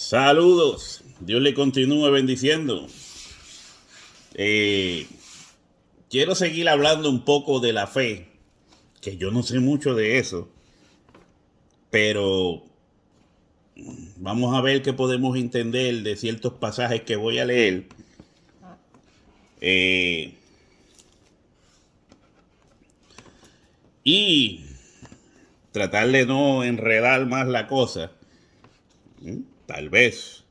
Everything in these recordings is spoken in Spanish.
Saludos, Dios le continúe bendiciendo. Quiero seguir hablando un poco de la fe, que yo no sé mucho de eso, pero vamos a ver qué podemos entender de ciertos pasajes que voy a leer. Eh, y tratar de no enredar más la cosa, tal vez.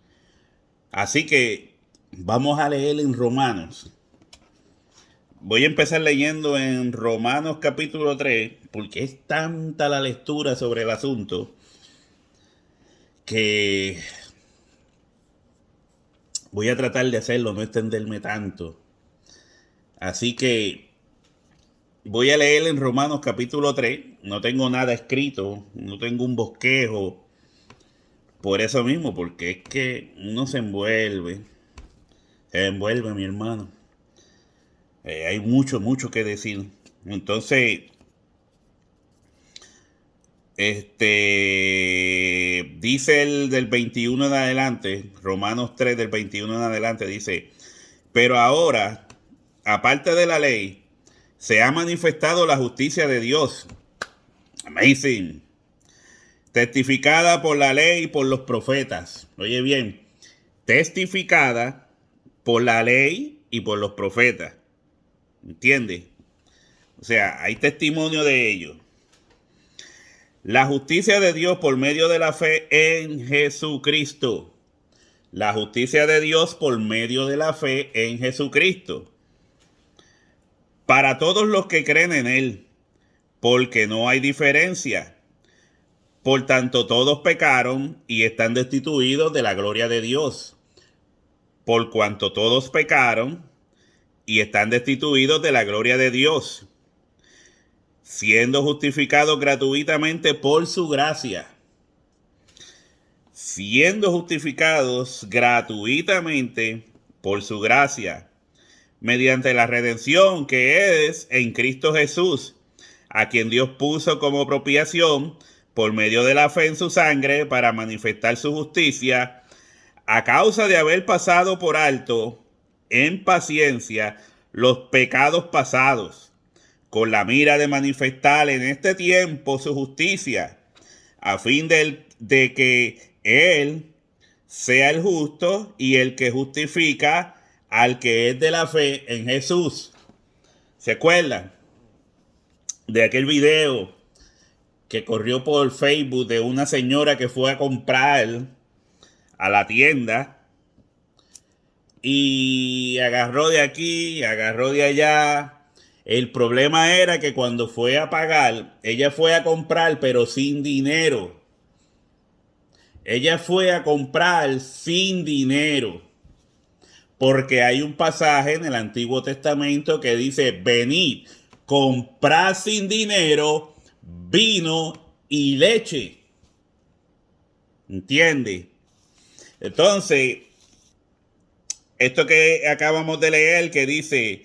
Así que vamos a leer en Romanos. Voy a empezar leyendo en Romanos capítulo 3, porque es tanta la lectura sobre el asunto que voy a tratar de hacerlo, no extenderme tanto. Así que voy a leer en Romanos capítulo 3. No tengo nada escrito, no tengo un bosquejo. Por eso mismo, porque es que uno se envuelve mi hermano. Hay mucho que decir. Entonces, dice el del 21 en adelante, Romanos 3 del 21 en adelante, dice, pero ahora, aparte de la ley, se ha manifestado la justicia de Dios. Amazing. Testificada por la ley y por los profetas. Oye bien, testificada por la ley y por los profetas. ¿Entiendes? O sea, hay testimonio de ello. La justicia de Dios por medio de la fe en Jesucristo. La justicia de Dios por medio de la fe en Jesucristo. Para todos los que creen en Él, porque no hay diferencia. Por tanto, todos pecaron y están destituidos de la gloria de Dios. Por cuanto todos pecaron y están destituidos de la gloria de Dios, siendo justificados gratuitamente por su gracia. Siendo justificados gratuitamente por su gracia, mediante la redención que es en Cristo Jesús, a quien Dios puso como propiciación por medio de la fe en su sangre para manifestar su justicia, a causa de haber pasado por alto en paciencia los pecados pasados, con la mira de manifestar en este tiempo su justicia, a fin de que Él sea el justo y el que justifica al que es de la fe en Jesús. ¿Se acuerdan de aquel video que corrió por Facebook de una señora que fue a comprar a la tienda y agarró de aquí, agarró de allá? El problema era que cuando fue a pagar, ella fue a comprar pero sin dinero. Ella fue a comprar sin dinero. Porque hay un pasaje en el Antiguo Testamento que dice, venid, comprad sin dinero vino y leche. ¿Entiende? Entonces, esto que acabamos de leer que dice,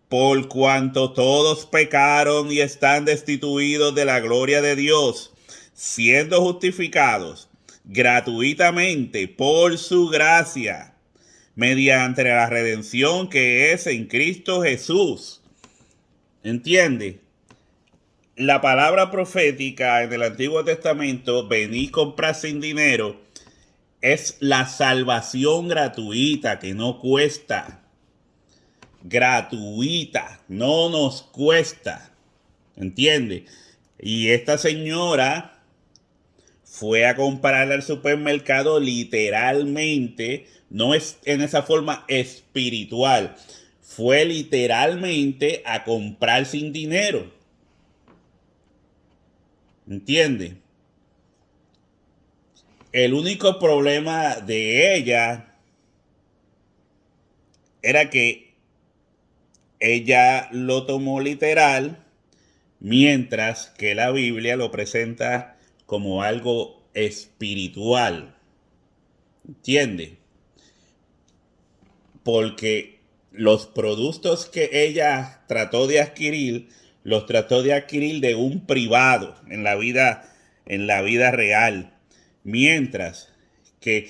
por cuanto todos pecaron y están destituidos de la gloria de Dios, siendo justificados gratuitamente por su gracia, mediante la redención que es en Cristo Jesús. ¿Entiende? La palabra profética en el Antiguo Testamento, venid comprar sin dinero, es la salvación gratuita que no cuesta. Gratuita, no nos cuesta. ¿Entiende? Y esta señora fue a comprar al supermercado literalmente, no es en esa forma espiritual, fue literalmente a comprar sin dinero. ¿Entiende? El único problema de ella era que ella lo tomó literal, mientras que la Biblia lo presenta como algo espiritual. ¿Entiende? Porque los productos que ella trató de adquirir, los trató de adquirir de un privado en la vida real. Mientras que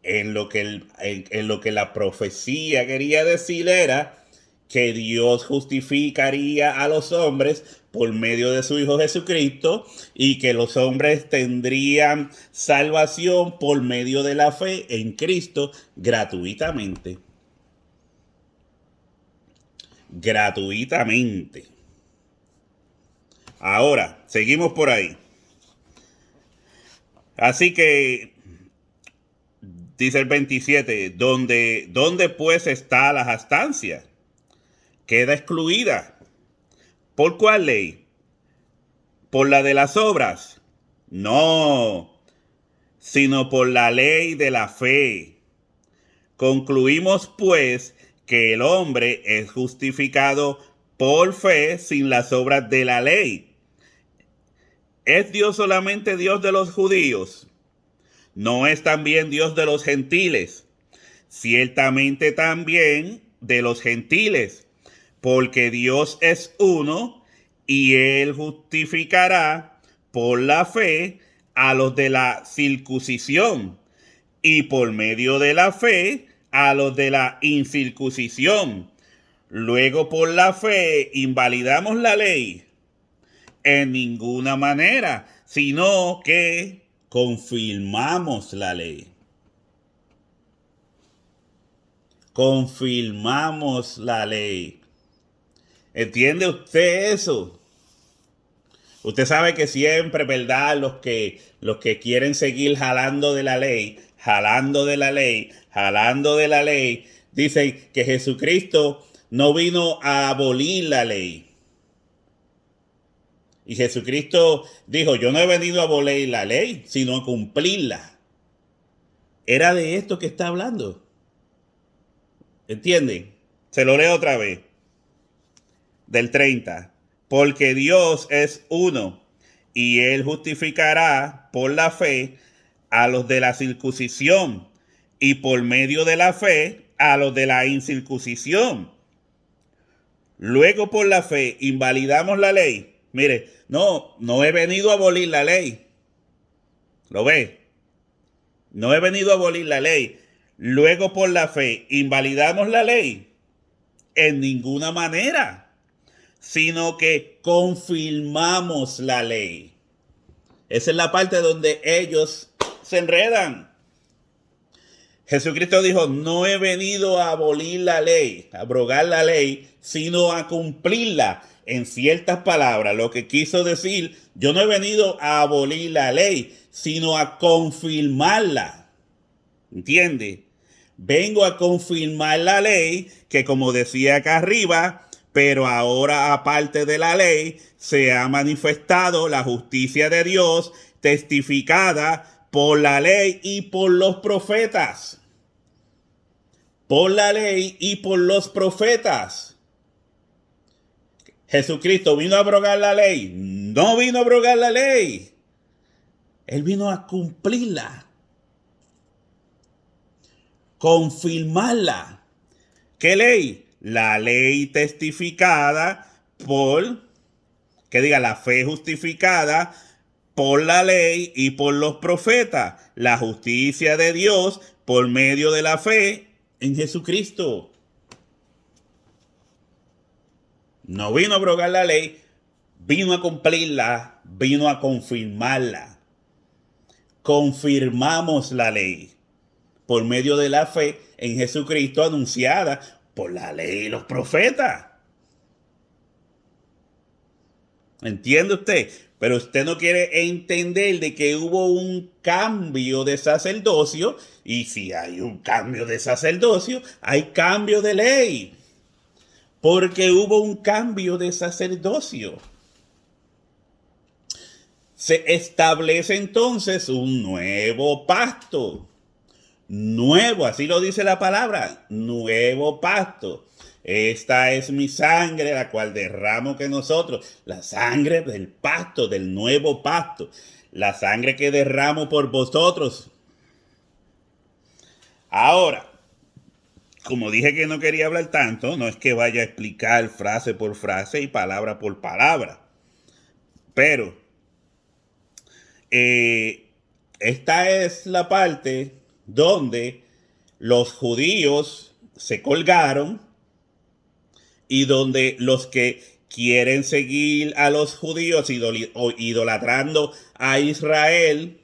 en lo que la profecía quería decir era que Dios justificaría a los hombres por medio de su Hijo Jesucristo y que los hombres tendrían salvación por medio de la fe en Cristo gratuitamente. Gratuitamente. Ahora, seguimos por ahí. Así que dice el 27, ¿dónde pues está la astancia? Queda excluida. ¿Por cuál ley? ¿Por la de las obras? No, sino por la ley de la fe. Concluimos pues que el hombre es justificado por fe sin las obras de la ley. ¿Es Dios solamente Dios de los judíos? ¿No es también Dios de los gentiles? Ciertamente también de los gentiles, porque Dios es uno y Él justificará por la fe a los de la circuncisión y por medio de la fe a los de la incircuncisión. Luego por la fe invalidamos la ley. En ninguna manera, sino que confirmamos la ley. Confirmamos la ley. ¿Entiende usted eso? Usted sabe que siempre, ¿verdad? Los que quieren seguir jalando de la ley, jalando de la ley, jalando de la ley, dicen que Jesucristo no vino a abolir la ley. Y Jesucristo dijo, yo no he venido a abolir la ley, sino a cumplirla. Era de esto que está hablando. ¿Entienden? Se lo leo otra vez. Del 30. Porque Dios es uno y Él justificará por la fe a los de la circuncisión y por medio de la fe a los de la incircuncisión. Luego por la fe invalidamos la ley. Mire, no he venido a abolir la ley. ¿Lo ve? No he venido a abolir la ley. Luego por la fe invalidamos la ley. En ninguna manera, sino que confirmamos la ley. Esa es la parte donde ellos se enredan. Jesucristo dijo, no he venido a abolir la ley, a abrogar la ley, sino a cumplirla. En ciertas palabras, lo que quiso decir, yo no he venido a abolir la ley, sino a confirmarla. ¿Entiende? Vengo a confirmar la ley, que como decía acá arriba, pero ahora aparte de la ley, se ha manifestado la justicia de Dios, testificada por la ley y por los profetas. Por la ley y por los profetas. Jesucristo vino a abrogar la ley. No vino a abrogar la ley. Él vino a cumplirla. Confirmarla. ¿Qué ley? La ley testificada por, que diga, la fe justificada por la ley y por los profetas. La justicia de Dios por medio de la fe en Jesucristo. No vino a abrogar la ley, vino a cumplirla, vino a confirmarla. Confirmamos la ley por medio de la fe en Jesucristo anunciada por la ley y los profetas. ¿Entiende usted? Pero usted no quiere entender de que hubo un cambio de sacerdocio, y si hay un cambio de sacerdocio, hay cambio de ley. Porque hubo un cambio de sacerdocio. Se establece entonces un nuevo pacto. Nuevo, así lo dice la palabra, nuevo pacto. Esta es mi sangre, la cual derramo que nosotros, la sangre del pacto, del nuevo pacto, la sangre que derramo por vosotros. Ahora, como dije que no quería hablar tanto, no es que vaya a explicar frase por frase y palabra por palabra, pero esta es la parte donde los judíos se colgaron y donde los que quieren seguir a los judíos idolatrando a Israel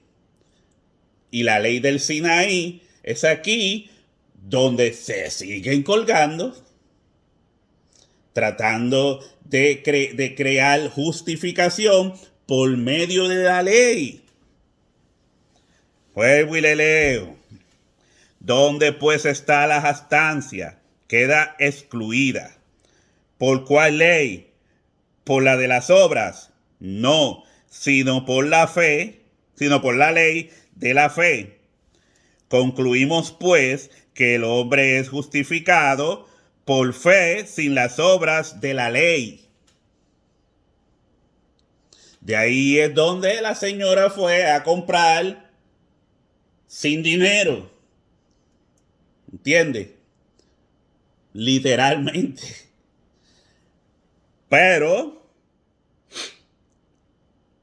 y la ley del Sinaí, es aquí donde se siguen colgando, tratando de crear justificación por medio de la ley. Vuelvo y le leo. ¿Dónde pues está la jactancia? Queda excluida. ¿Por cuál ley? ¿Por la de las obras? No, sino por la fe, sino por la ley de la fe. Concluimos pues que el hombre es justificado por fe sin las obras de la ley. De ahí es donde la señora fue a comprar sin dinero. ¿Entiende? Literalmente. Pero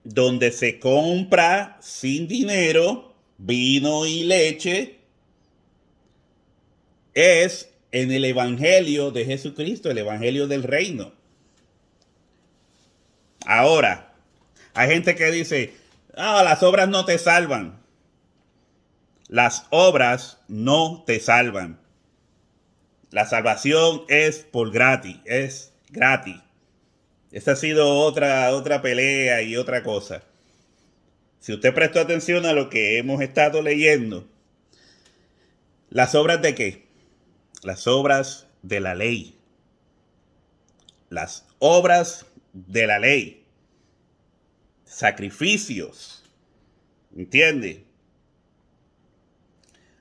donde se compra sin dinero vino y leche es en el evangelio de Jesucristo, el evangelio del reino. Ahora, hay gente que dice, las obras no te salvan. Las obras no te salvan. La salvación es por gratis, es gratis. Esta ha sido otra pelea y otra cosa. Si usted prestó atención a lo que hemos estado leyendo, ¿las obras de qué? Las obras de la ley. Las obras de la ley. Sacrificios. ¿Entiende?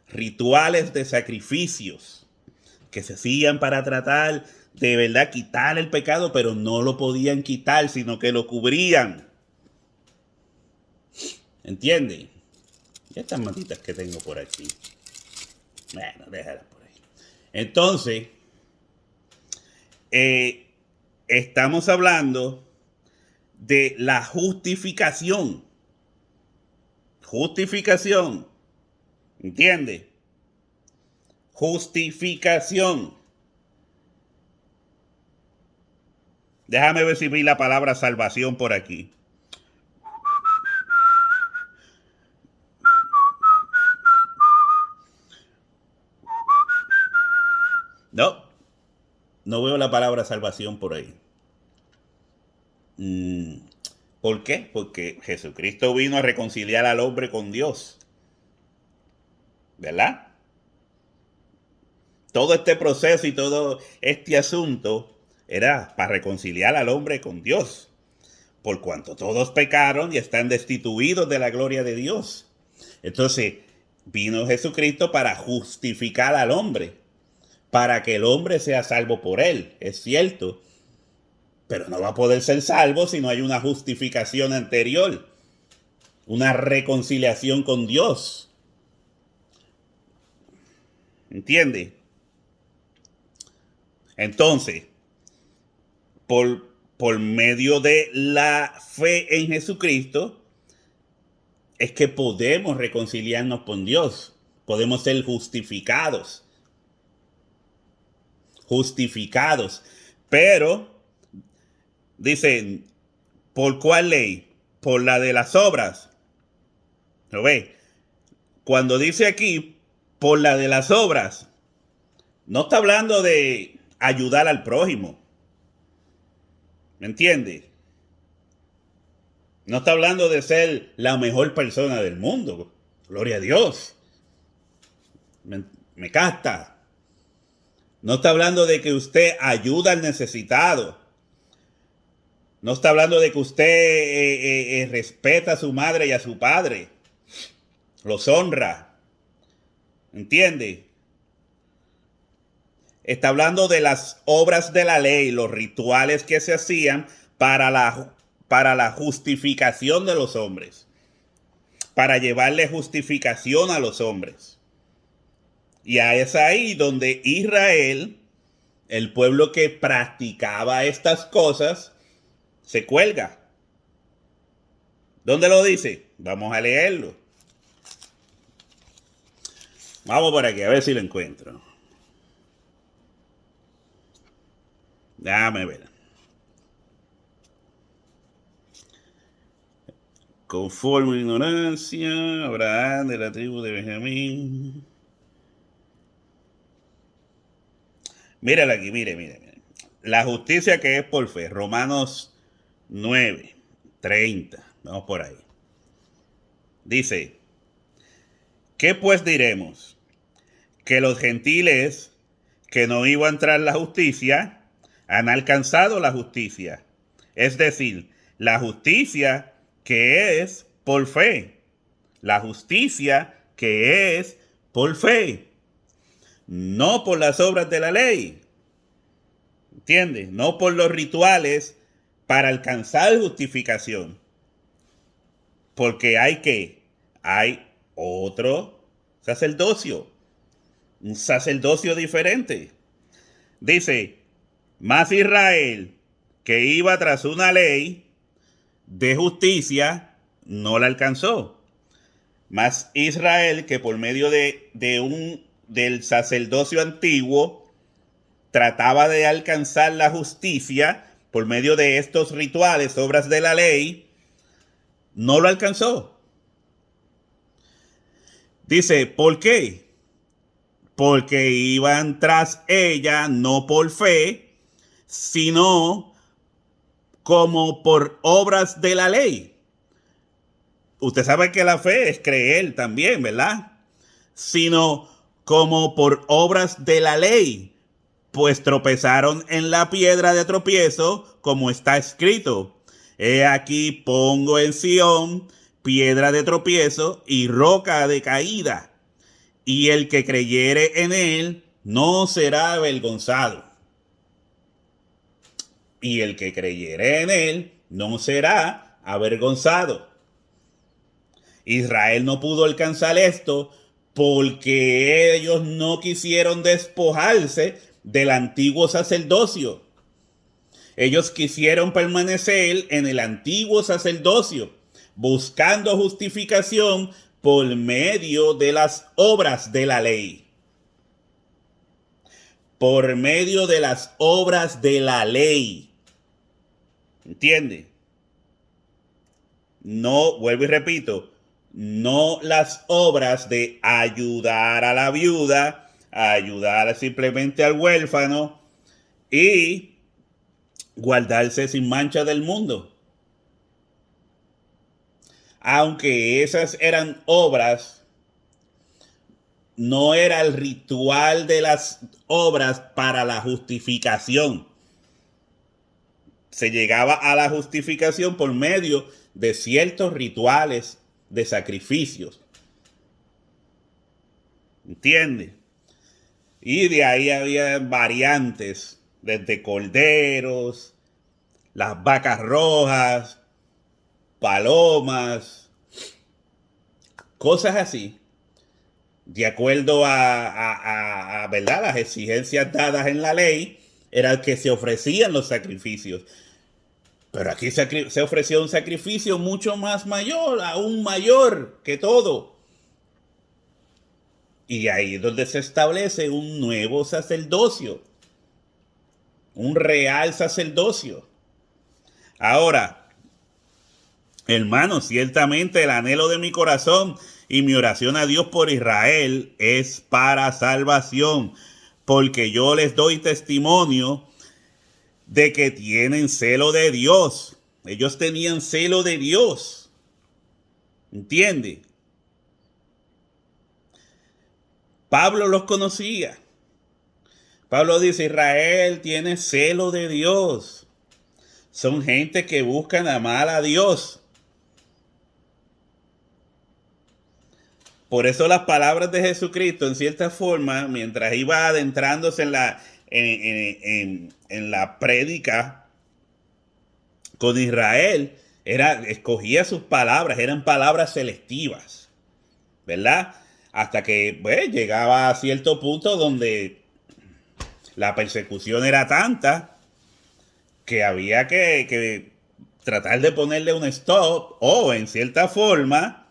Rituales de sacrificios que se hacían para tratar de verdad quitar el pecado, pero no lo podían quitar, sino que lo cubrían. ¿Entiende? Y estas matitas que tengo por aquí. Bueno, déjalas por ahí. Entonces, estamos hablando de la justificación. Justificación. ¿Entiende? Justificación. Déjame ver si vi la palabra salvación por aquí. No veo la palabra salvación por ahí. ¿Por qué? Porque Jesucristo vino a reconciliar al hombre con Dios. ¿Verdad? Todo este proceso y todo este asunto era para reconciliar al hombre con Dios. Por cuanto todos pecaron y están destituidos de la gloria de Dios. Entonces, vino Jesucristo para justificar al hombre. Para que el hombre sea salvo por él. Es cierto. Pero no va a poder ser salvo si no hay una justificación anterior. Una reconciliación con Dios. ¿Entiende? Entonces, por medio de la fe en Jesucristo, es que podemos reconciliarnos con Dios. Podemos ser justificados. Justificados. Pero, dicen, ¿por cuál ley? Por la de las obras. ¿Lo ve? Cuando dice aquí, por la de las obras, no está hablando de ayudar al prójimo. ¿Me entiende? No está hablando de ser la mejor persona del mundo. Gloria a Dios. Me capta. No está hablando de que usted ayuda al necesitado. No está hablando de que usted respeta a su madre y a su padre. Los honra. ¿Entiende? Está hablando de las obras de la ley, los rituales que se hacían para la justificación de los hombres. Para llevarle justificación a los hombres. Y es ahí donde Israel, el pueblo que practicaba estas cosas, se cuelga. ¿Dónde lo dice? Vamos a leerlo. Vamos por aquí, a ver si lo encuentro. Déjame ver. Conforme ignorancia, Abraham de la tribu de Benjamín. Mírala aquí, mire. La justicia que es por fe. Romanos 9:30. Vamos por ahí. Dice, ¿qué pues diremos? Que los gentiles que no iban a entrar la justicia han alcanzado la justicia. Es decir, la justicia que es por fe. La justicia que es por fe. No por las obras de la ley. ¿Entiendes? No por los rituales para alcanzar justificación. Porque hay otro sacerdocio. Un sacerdocio diferente. Dice, más Israel que iba tras una ley de justicia no la alcanzó. Más Israel que por medio del sacerdocio antiguo trataba de alcanzar la justicia por medio de estos rituales, obras de la ley, no lo alcanzó. Dice, ¿por qué? Porque iban tras ella no por fe, sino como por obras de la ley. Usted sabe que la fe es creer también, ¿verdad? Sino como por obras de la ley, pues tropezaron en la piedra de tropiezo, como está escrito. He aquí pongo en Sión piedra de tropiezo y roca de caída, y el que creyere en él no será avergonzado. Y el que creyere en él no será avergonzado. Israel no pudo alcanzar esto porque ellos no quisieron despojarse del antiguo sacerdocio. Ellos quisieron permanecer en el antiguo sacerdocio, buscando justificación por medio de las obras de la ley. Por medio de las obras de la ley. ¿Entiende? No, vuelvo y repito, no las obras de ayudar a la viuda, ayudar simplemente al huérfano y guardarse sin mancha del mundo. Aunque esas eran obras, no era el ritual de las obras para la justificación. Se llegaba a la justificación por medio de ciertos rituales de sacrificios. ¿Entiendes? Y de ahí había variantes, desde corderos, las vacas rojas, palomas, cosas así, de acuerdo a ¿verdad? Las exigencias dadas en la ley, era que se ofrecían los sacrificios. Pero aquí se ofreció un sacrificio mucho más mayor, aún mayor que todo. Y ahí es donde se establece un nuevo sacerdocio, un real sacerdocio. Ahora, hermano, ciertamente el anhelo de mi corazón y mi oración a Dios por Israel es para salvación, porque yo les doy testimonio de que tienen celo de Dios. Ellos tenían celo de Dios. ¿Entiende? Pablo los conocía. Pablo dice, Israel tiene celo de Dios. Son gente que buscan amar a Dios. Por eso las palabras de Jesucristo, en cierta forma, mientras iba adentrándose en la prédica con Israel, escogía sus palabras, eran palabras selectivas, ¿verdad? Hasta que llegaba a cierto punto donde la persecución era tanta que había que tratar de ponerle un stop o en cierta forma,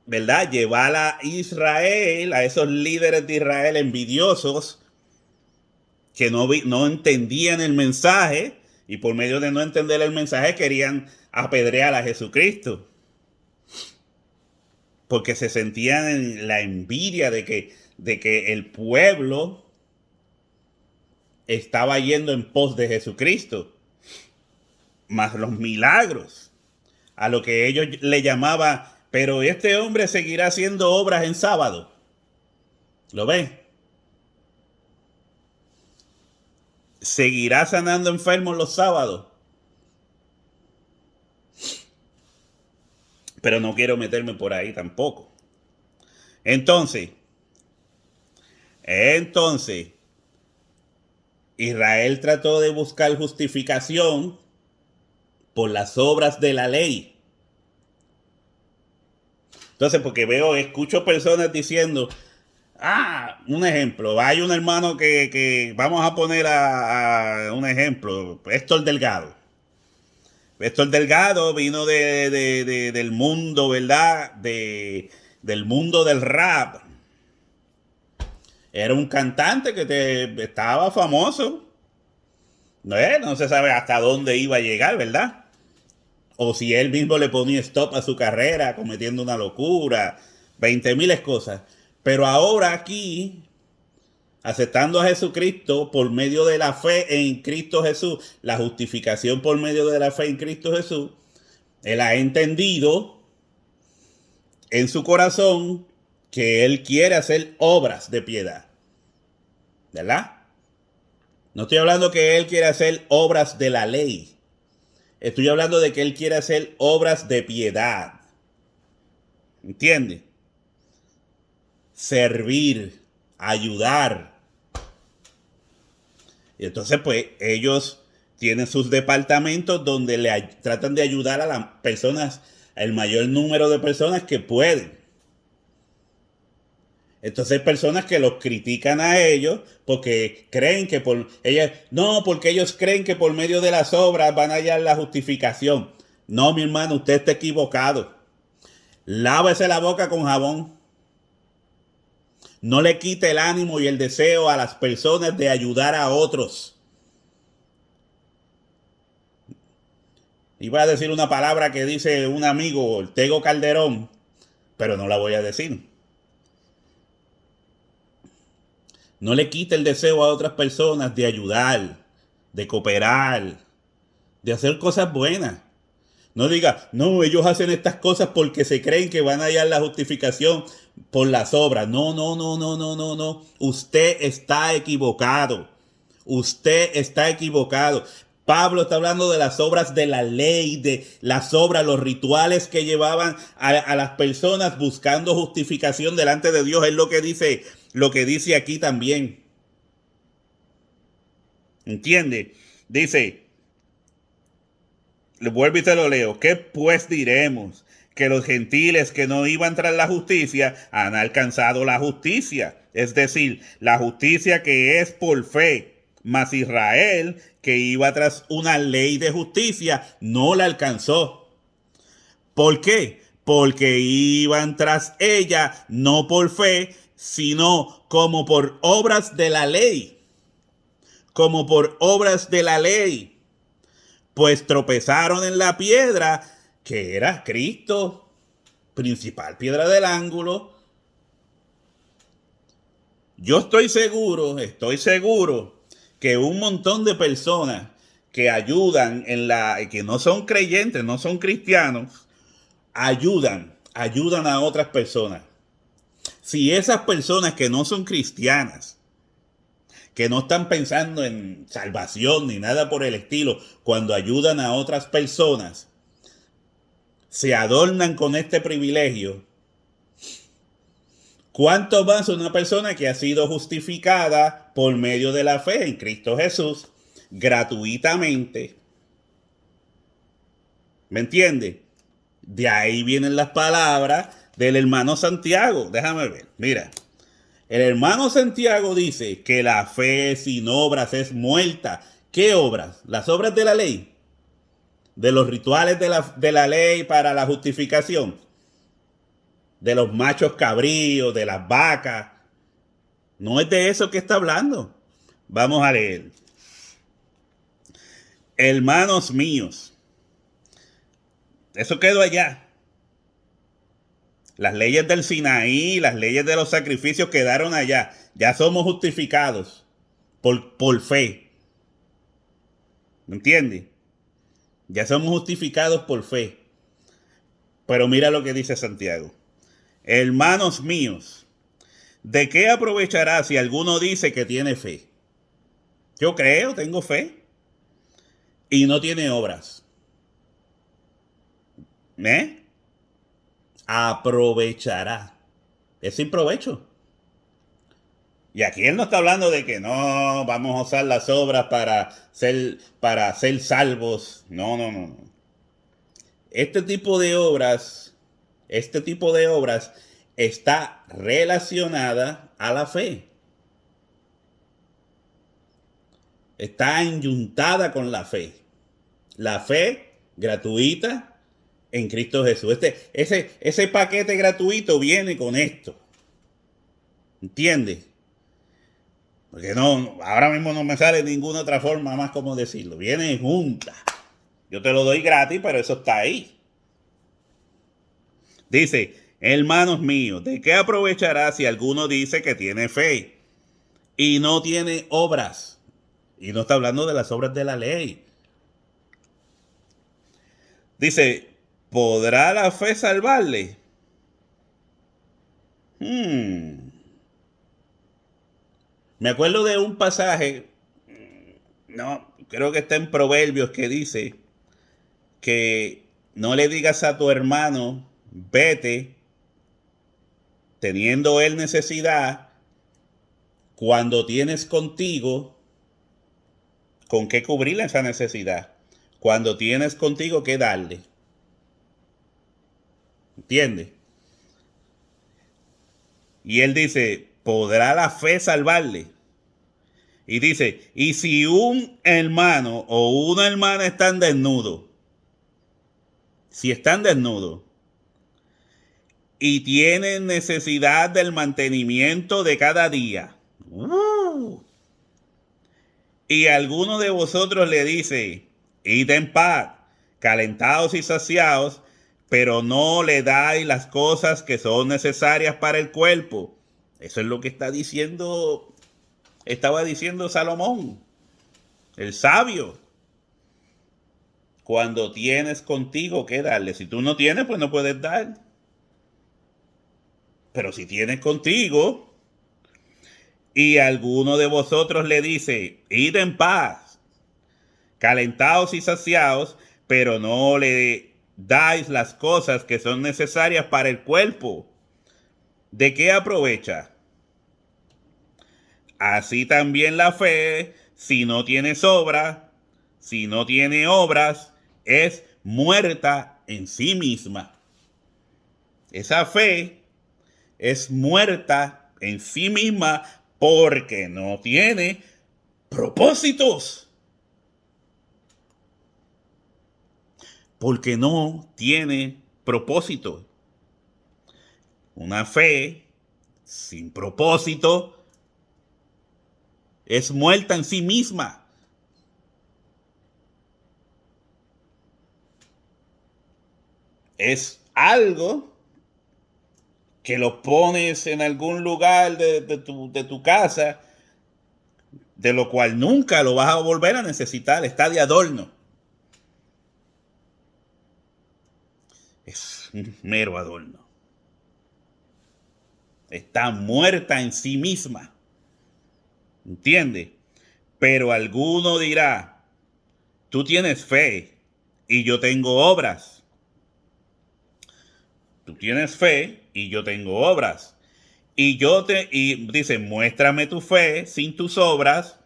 ¿verdad? Llevar a Israel, a esos líderes de Israel envidiosos que no entendían el mensaje y por medio de no entender el mensaje querían apedrear a Jesucristo. Porque se sentían en la envidia de que el pueblo estaba yendo en pos de Jesucristo, más los milagros, a lo que ellos le llamaban, pero este hombre seguirá haciendo obras en sábado. ¿Lo ven? Seguirá sanando enfermos los sábados. Pero no quiero meterme por ahí tampoco. Entonces, Israel trató de buscar justificación por las obras de la ley. Entonces, porque escucho personas diciendo, un ejemplo, hay un hermano que vamos a poner a un ejemplo, Héctor Delgado. Héctor Delgado vino del mundo, ¿verdad? Del mundo del rap. Era un cantante que estaba famoso. No se sabe hasta dónde iba a llegar, ¿verdad? O si él mismo le ponía stop a su carrera, cometiendo una locura, 20,000 cosas. Pero ahora aquí, aceptando a Jesucristo por medio de la fe en Cristo Jesús, la justificación por medio de la fe en Cristo Jesús, él ha entendido en su corazón que él quiere hacer obras de piedad. ¿Verdad? No estoy hablando que él quiere hacer obras de la ley. Estoy hablando de que él quiere hacer obras de piedad. ¿Entiende? Servir, ayudar. Y entonces, pues, ellos tienen sus departamentos donde tratan de ayudar a las personas, el mayor número de personas que pueden. Entonces hay personas que los critican a ellos porque creen que porque ellos creen que por medio de las obras van a hallar la justificación. No, mi hermano, usted está equivocado. Lávese la boca con jabón. No le quite el ánimo y el deseo a las personas de ayudar a otros. Iba a decir una palabra que dice un amigo, Tego Calderón, pero no la voy a decir. No le quite el deseo a otras personas de ayudar, de cooperar, de hacer cosas buenas. No diga, no, ellos hacen estas cosas porque se creen que van a hallar la justificación por las obras. No. Usted está equivocado. Usted está equivocado. Pablo está hablando de las obras de la ley, de las obras, los rituales que llevaban a las personas buscando justificación delante de Dios. Es lo que dice aquí también. ¿Entiende? Dice, le vuelvo y te lo leo. ¿Qué pues diremos? Que los gentiles que no iban tras la justicia han alcanzado la justicia. Es decir, la justicia que es por fe. Mas Israel, que iba tras una ley de justicia, no la alcanzó. ¿Por qué? Porque iban tras ella no por fe, sino como por obras de la ley. Como por obras de la ley. Pues tropezaron en la piedra, que era Cristo, principal piedra del ángulo. Yo estoy seguro que un montón de personas que ayudan que no son creyentes, no son cristianos, ayudan a otras personas. Si esas personas que no son cristianas, que no están pensando en salvación ni nada por el estilo, cuando ayudan a otras personas, se adornan con este privilegio, ¿cuánto más una persona que ha sido justificada por medio de la fe en Cristo Jesús gratuitamente? ¿Me entiende? De ahí vienen las palabras del hermano Santiago. Déjame ver, mira. El hermano Santiago dice que la fe sin obras es muerta. ¿Qué obras? Las obras de la ley. De los rituales de la ley para la justificación. de los machos cabríos, de las vacas. No es de eso que está hablando. Vamos a leer. Hermanos míos, eso quedó allá. Las leyes del Sinaí, las leyes de los sacrificios quedaron allá. Ya somos justificados por fe. ¿Me entiendes? Ya somos justificados por fe. Pero mira lo que dice Santiago. Hermanos míos, ¿de qué aprovechará si alguno dice que tiene fe? Yo creo, tengo fe. Y no tiene obras. ¿Eh? Aprovechará. Es sin provecho. Y aquí él no está hablando de que no vamos a usar las obras para ser salvos. No, no, no. Este tipo de obras, este tipo de obras está relacionada a la fe. Está enyuntada con la fe. La fe gratuita en Cristo Jesús. Ese paquete gratuito viene con esto. ¿Entiendes? Porque no, ahora mismo no me sale ninguna otra forma más como decirlo. Viene junta. Yo te lo doy gratis, pero eso está ahí. Dice, hermanos míos, ¿de qué aprovechará si alguno dice que tiene fe y no tiene obras? Y no está hablando de las obras de la ley. Dice, ¿podrá la fe salvarle? Me acuerdo de un pasaje, no, creo que está en Proverbios, que dice que no le digas a tu hermano, vete, teniendo él necesidad, cuando tienes contigo con qué cubrir esa necesidad. Cuando tienes contigo qué darle. ¿Entiendes? Y él dice, ¿podrá la fe salvarle? Y dice, y si un hermano o una hermana están desnudos, si están desnudos y tienen necesidad del mantenimiento de cada día, y alguno de vosotros le dice, id en paz, calentados y saciados, pero no le dais las cosas que son necesarias para el cuerpo. Eso es lo que estaba diciendo Salomón, el sabio. Cuando tienes contigo, ¿qué darle? Si tú no tienes, pues no puedes dar. Pero si tienes contigo y alguno de vosotros le dice, id en paz, calentados y saciados, pero no le dais las cosas que son necesarias para el cuerpo, ¿de qué aprovecha? Así también la fe, si no tiene obras, es muerta en sí misma. Esa fe es muerta en sí misma porque no tiene propósitos. Porque no tiene propósito. Una fe sin propósito es muerta en sí misma. Es algo que lo pones en algún lugar de tu casa, de lo cual nunca lo vas a volver a necesitar. Está de adorno. Es un mero adorno. Está muerta en sí misma. ¿Entiendes? Pero alguno dirá, tú tienes fe y yo tengo obras. Tú tienes fe y yo tengo obras. Y dice, muéstrame tu fe sin tus obras.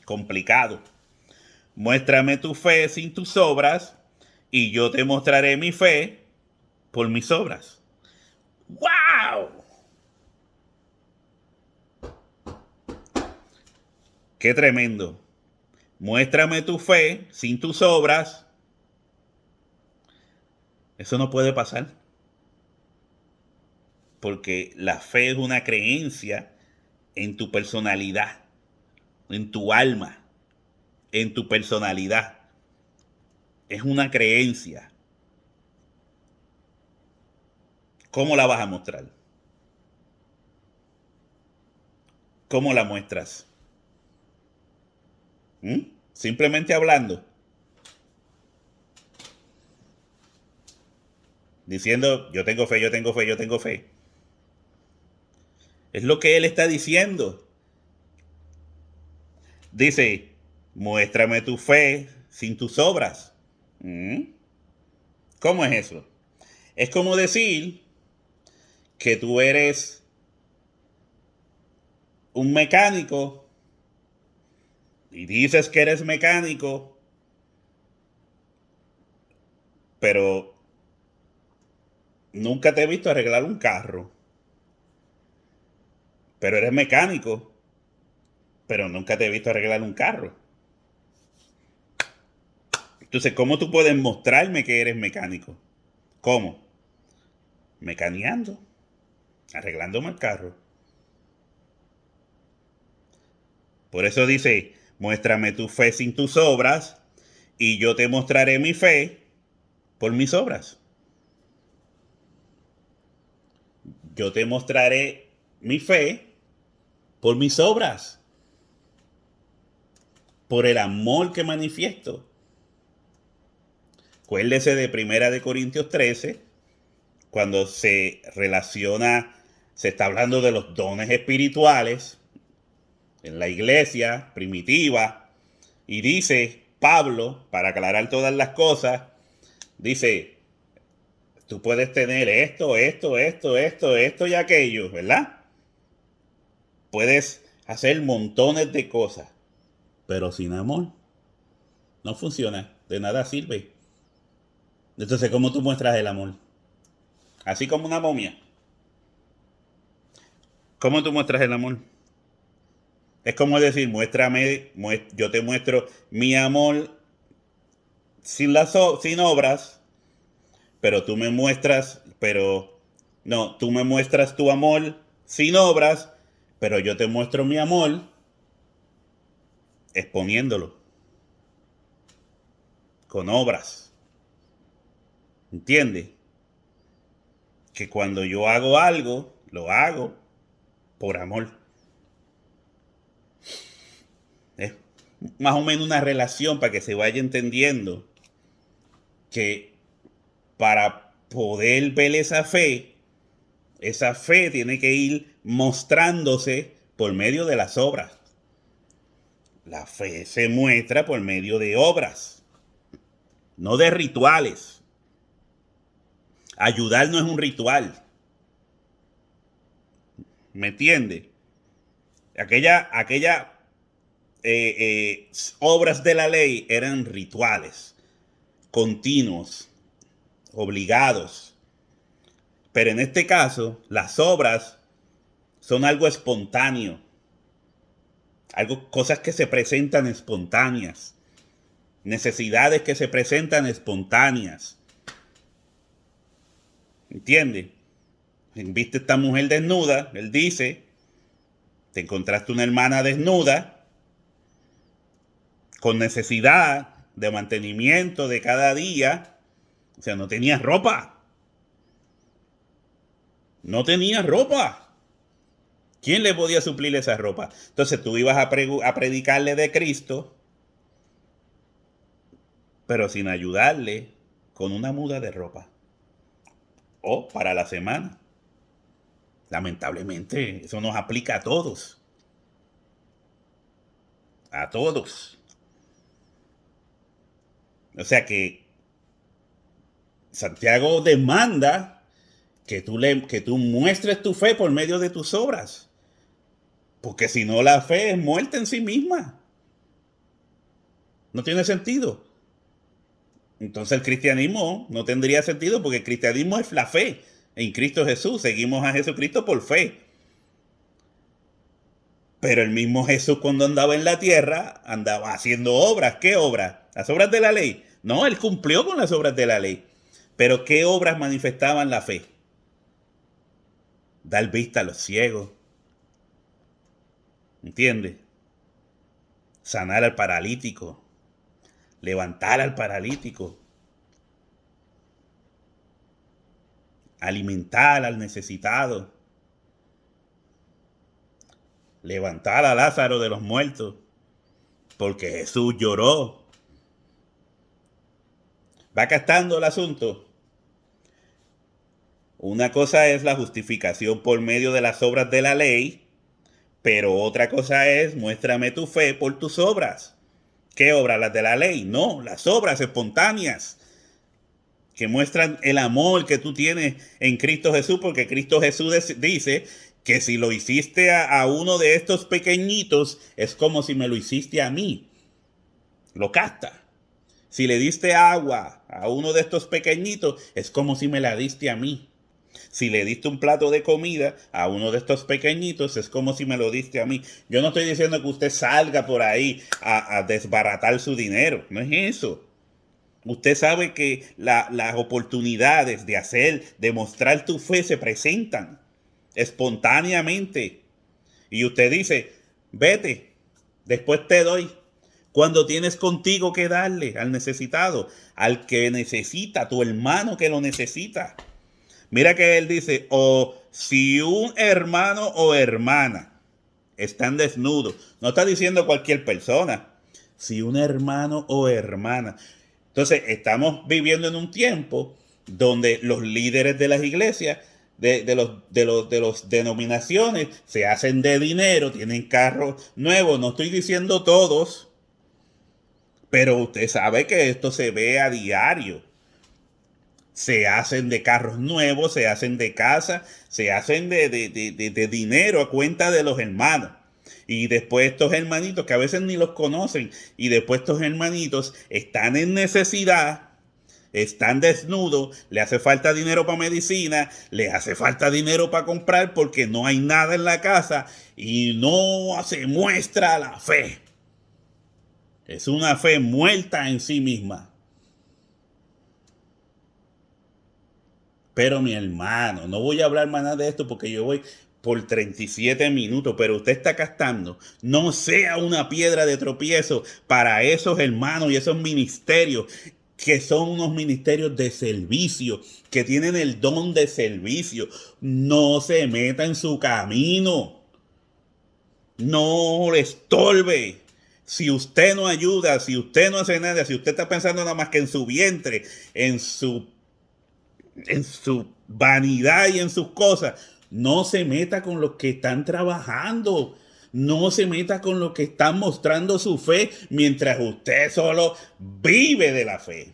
Complicado. Muéstrame tu fe sin tus obras y yo te mostraré mi fe por mis obras. ¡Wow! ¡Qué tremendo! Muéstrame tu fe sin tus obras. Eso no puede pasar. porque la fe es una creencia en tu personalidad, en tu alma, en tu personalidad. Es una creencia. ¿Cómo la vas a mostrar? ¿Cómo la muestras? Simplemente hablando. Diciendo, yo tengo fe, yo tengo fe, yo tengo fe. Es lo que él está diciendo. Dice, muéstrame tu fe sin tus obras. ¿Cómo es eso? Es como decir que tú eres un mecánico y dices que eres mecánico, pero nunca te he visto arreglar un carro. Pero eres mecánico, pero nunca te he visto arreglar un carro. Entonces, ¿cómo tú puedes mostrarme que eres mecánico? ¿Cómo? Mecaneando, arreglándome el carro. Por eso dice, muéstrame tu fe sin tus obras y yo te mostraré mi fe por mis obras. Yo te mostraré mi fe por mis obras, por el amor que manifiesto. Acuérdese de 1 Corintios 13, cuando se relaciona, se está hablando de los dones espirituales en la iglesia primitiva, y dice Pablo, para aclarar todas las cosas, dice, tú puedes tener esto y aquello, ¿verdad? Puedes hacer montones de cosas, pero sin amor no funciona, de nada sirve. Entonces, ¿cómo tú muestras el amor? Así como una momia. ¿Cómo tú muestras el amor? Es como decir, yo te muestro mi amor sin obras, pero tú me muestras, tú me muestras tu amor sin obras, pero yo te muestro mi amor exponiéndolo con obras. ¿Entiendes? Que cuando yo hago algo, lo hago por amor. Es más o menos una relación para que se vaya entendiendo que para poder ver esa fe tiene que ir mostrándose por medio de las obras. La fe se muestra por medio de obras, no de rituales. Ayudar no es un ritual. ¿Me entiende? Aquella obras de la ley eran rituales, continuos, obligados. Pero en este caso, las obras son algo espontáneo. Cosas que se presentan espontáneas. Necesidades que se presentan espontáneas. ¿Entiendes? Viste esta mujer desnuda, él dice, te encontraste una hermana desnuda, con necesidad de mantenimiento de cada día, o sea, no tenía ropa. No tenía ropa. ¿Quién le podía suplir esa ropa? Entonces tú ibas a predicarle de Cristo, pero sin ayudarle con una muda de ropa. O para la semana. Lamentablemente, eso nos aplica a todos. A todos. O sea que Santiago demanda que tú muestres tu fe por medio de tus obras. Porque si no, la fe es muerta en sí misma. No tiene sentido. Entonces el cristianismo no tendría sentido, porque el cristianismo es la fe en Cristo Jesús. Seguimos a Jesucristo por fe. Pero el mismo Jesús, cuando andaba en la tierra, andaba haciendo obras. ¿Qué obras? ¿Las obras de la ley? No, él cumplió con las obras de la ley. Pero ¿qué obras manifestaban la fe? dar vista a los ciegos, ¿entiendes? Sanar al paralítico, levantar al paralítico, alimentar al necesitado, levantar a Lázaro de los muertos, porque Jesús lloró. ¿Va captando el asunto? Una cosa es la justificación por medio de las obras de la ley, pero otra cosa es muéstrame tu fe por tus obras. ¿Qué obras? ¿Las de la ley? No, las obras espontáneas que muestran el amor que tú tienes en Cristo Jesús, porque Cristo Jesús dice que si lo hiciste a uno de estos pequeñitos, es como si me lo hiciste a mí. Lo capta. Si le diste agua a uno de estos pequeñitos, es como si me la diste a mí. Si le diste un plato de comida a uno de estos pequeñitos, es como si me lo diste a mí. Yo no estoy diciendo que usted salga por ahí a desbaratar su dinero. No es eso. Usted sabe que las oportunidades de mostrar tu fe se presentan espontáneamente. Y usted dice, vete, después te doy. Cuando tienes contigo que darle al necesitado, al que necesita, tu hermano que lo necesita. Mira que él dice, o si un hermano o hermana están desnudos, no está diciendo cualquier persona, si un hermano o hermana. Entonces, estamos viviendo en un tiempo donde los líderes de las iglesias, de los denominaciones, se hacen de dinero, tienen carros nuevos. No estoy diciendo todos, pero usted sabe que esto se ve a diario. Se hacen de carros nuevos, se hacen de casa, se hacen de dinero a cuenta de los hermanos. Y después estos hermanitos que a veces ni los conocen, y después estos hermanitos están en necesidad, están desnudos, le hace falta dinero para medicina, le hace falta dinero para comprar porque no hay nada en la casa y no se muestra la fe. Es una fe muerta en sí misma. Pero mi hermano, no voy a hablar más nada de esto porque yo voy por 37 minutos, pero usted está captando. No sea una piedra de tropiezo para esos hermanos y esos ministerios que son unos ministerios de servicio, que tienen el don de servicio. No se meta en su camino. No le estorbe. Si usted no ayuda, si usted no hace nada, si usted está pensando nada más que en su vientre, en su vanidad y en sus cosas, no se meta con los que están trabajando. No se meta con los que están mostrando su fe mientras usted solo vive de la fe.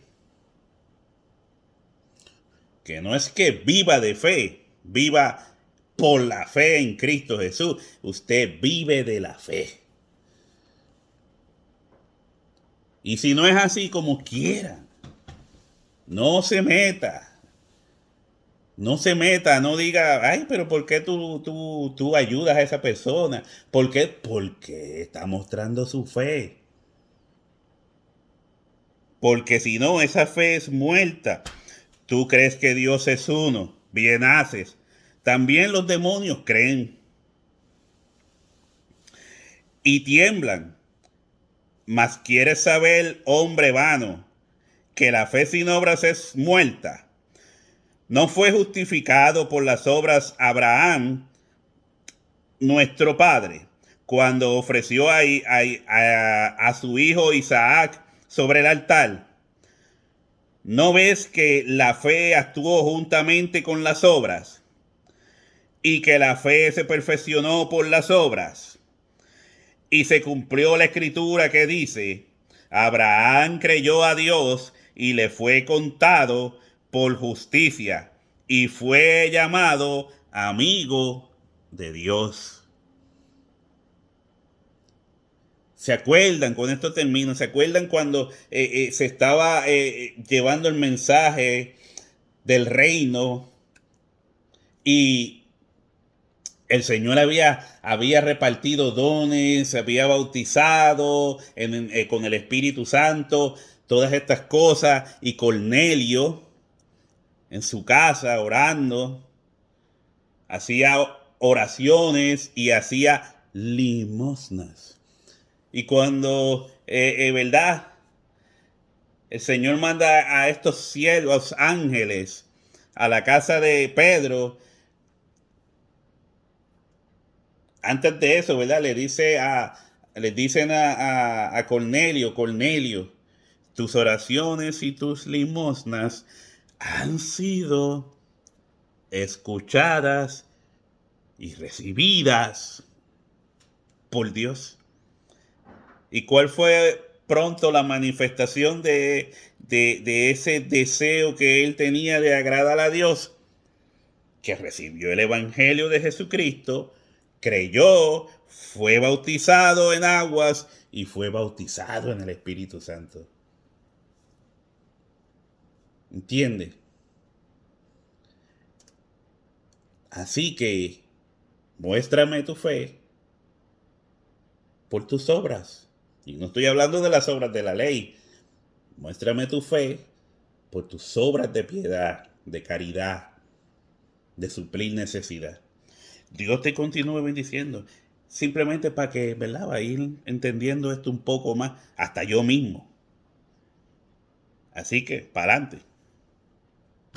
Que no es que viva de fe, viva por la fe en Cristo Jesús. Usted vive de la fe. Y si no es así, como quiera, no se meta. No se meta, no diga, ay, pero ¿por qué tú ayudas a esa persona? ¿Por qué? Porque está mostrando su fe. Porque si no, esa fe es muerta. Tú crees que Dios es uno, bien haces. También los demonios creen y tiemblan. Mas quieres saber, hombre vano, que la fe sin obras es muerta. ¿No fue justificado por las obras Abraham, nuestro padre, cuando ofreció a su hijo Isaac sobre el altar? ¿No ves que la fe actuó juntamente con las obras? Y que la fe se perfeccionó por las obras. Y se cumplió la escritura que dice, Abraham creyó a Dios y le fue contado por justicia, y fue llamado amigo de Dios. ¿Se acuerdan? Con esto termino. ¿Se acuerdan cuando se estaba llevando el mensaje del reino y el Señor había repartido dones, se había bautizado con el Espíritu Santo, todas estas cosas, y Cornelio en su casa orando, hacía oraciones y hacía limosnas. Y cuando, ¿verdad? El Señor manda a estos siervos ángeles a la casa de Pedro. Antes de eso, ¿verdad? Les dicen a Cornelio, Cornelio, tus oraciones y tus limosnas han sido escuchadas y recibidas por Dios. ¿Y cuál fue pronto la manifestación de ese deseo que él tenía de agradar a Dios? Que recibió el Evangelio de Jesucristo, creyó, fue bautizado en aguas y fue bautizado en el Espíritu Santo. ¿Entiende? Así que muéstrame tu fe por tus obras. Y no estoy hablando de las obras de la ley. Muéstrame tu fe por tus obras de piedad, de caridad, de suplir necesidad. Dios te continúe bendiciendo. Simplemente para que, ¿verdad? Va a ir entendiendo esto un poco más, hasta yo mismo. Así que, para adelante.